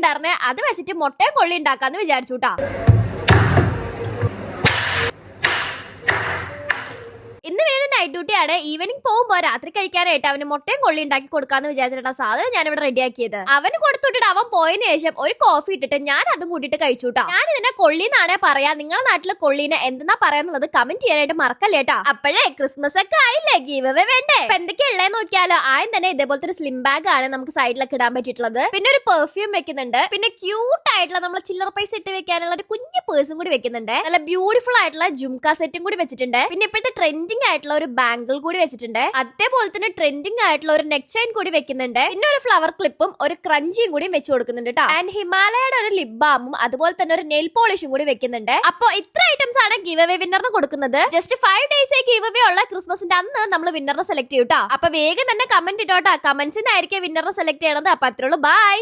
ഉണ്ടായിരുന്നേ, അത് വെച്ചിട്ട് മുട്ടയും കൊള്ളി ഉണ്ടാക്കാന്ന് വിചാരിച്ചുട്ടാ. ഇന്ന് വീണ്ടും നൈറ്റ് ഡ്യൂട്ടി ആണ്. ഈവനിങ് പോകുമ്പോ രാത്രി കഴിക്കാനായിട്ട് അവന് മുട്ടയും കൊള്ളി ഉണ്ടാക്കി കൊടുക്കാന്ന് വിചാരിച്ചിട്ടാ സാധനം ഞാൻ ഇവിടെ റെഡിയാക്കിയത്. അവന് കൊടുത്തിട്ട് അവൻ പോയതിനു ശേഷം ഒരു കോഫി ഇട്ടിട്ട് ഞാൻ അതും കൂട്ടിട്ട് കഴിച്ചുട്ടാ. ഞാൻ ഇതിനെ കൊള്ളിന്നാണേ പറയാ. നിങ്ങളുടെ നാട്ടിലെ കൊള്ളീനെ എന്തെന്നാ പറയാന്നുള്ളത് കമന്റ് ചെയ്യാനായിട്ട് മറക്കല്ലേട്ടാ. അപ്പോഴേ ക്രിസ്മസ് ഒക്കെ ആയില്ലേ, ഗീവ് അവേ വേണ്ടേ? അപ്പൊ എന്തൊക്കെയാ ഉള്ളതെന്ന് നോക്കിയാലോ. ആദ്യം തന്നെ ഇതേപോലത്തെ ഒരു സ്ലിം ബാഗ് ആണ് നമുക്ക് സൈഡിലൊക്കെ ഇടാൻ പറ്റിയിട്ടുള്ളത്. പിന്നെ ഒരു പെർഫ്യൂം വെക്കുന്നുണ്ട്. പിന്നെ ക്യൂട്ട് ആയിട്ടുള്ള നമ്മളെ ചില്ലറ പൈസ ഇട്ട് വെക്കാനുള്ള ഒരു കുഞ്ഞു പേഴ്സും കൂടി വെക്കുന്നുണ്ട്. നല്ല ബ്യൂട്ടിഫുൾ ആയിട്ടുള്ള ജുംക സെറ്റും കൂടി വെച്ചിട്ടുണ്ട്. പിന്നെ ഇപ്പോഴത്തെ ട്രെൻഡിങ് ആയിട്ടുള്ള ഒരു ബാംഗിൾ കൂടി വെച്ചിട്ടുണ്ട്. അതേപോലെ തന്നെ ട്രെൻഡിങ് ആയിട്ടുള്ള ഒരു നെക്ക് ചെയിൻ കൂടി വെക്കുന്നുണ്ട്. പിന്നെ ഒരു ഫ്ലവർ ക്ലിപ്പും ഒരു ക്രഞ്ചിയും കൂടി വെച്ച് കൊടുക്കുന്നുണ്ട് കേട്ടോ. ആൻഡ് ഹിമാലയയുടെ ഒരു ലിപ് ബാമും അതുപോലെ തന്നെ ഒരു നെയിൽ പോളിഷും കൂടി വെക്കുന്നുണ്ട്. അപ്പൊ ഇത്ര ഐറ്റംസ് ആണ് ഗിവ് അവേ വിന്നറിന് കൊടുക്കുന്നത്. ജസ്റ്റ് 5 ഡേയ്സ് ഗിവ് അവേ ഉള്ള ക്രിസ്മസിന്റെ അന്ന് നമ്മൾ വിന്നറിനെ സെലക്ട് ചെയ്യൂട്ടോ. അപ്പൊ വേഗം തന്നെ കമന്റ് ഇട്ടോട്ടാ. കമന്റ്സിനായിരിക്കും വിന്നറിനെ സെലക്ട് ചെയ്യണത്. അപ്പൊ അത്രയുള്ളൂ. ബൈ.